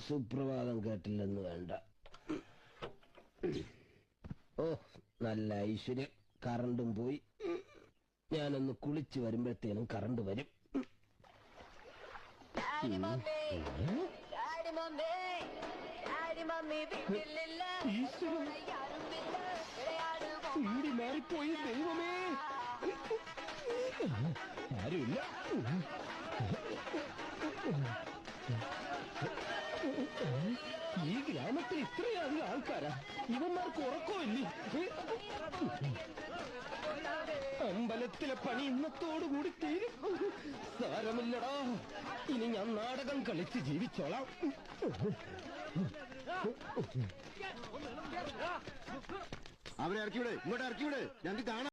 സുപ്രഭാതം കേട്ടില്ലെന്ന് വേണ്ട. ഓ, നല്ല ഐശ്വര്യം. കറണ്ടും പോയി. ഞാനൊന്ന് കുളിച്ച് വരുമ്പോഴത്തേനും കറണ്ട് വരും. മാറിപ്പോയി ദൈവമേ. ആരുമില്ല. ഈ ഗ്രാമത്തിൽ ഇത്രയധികം ആൾക്കാരാ. ഇവന്മാർക്ക് ഉറക്കമില്ലേ? അമ്പലത്തിലെ പണി ഇന്നത്തോടുകൂടി തീരും. സാരമില്ലടാ, ഇനി ഞാൻ നാടകം കളിച്ച് ജീവിച്ചോളാം. അവരെ ഇറക്കിവിടെ, ഇങ്ങോട്ട് ഇറക്കിവിടെ, ഞങ്ങൾക്ക് കാണാം.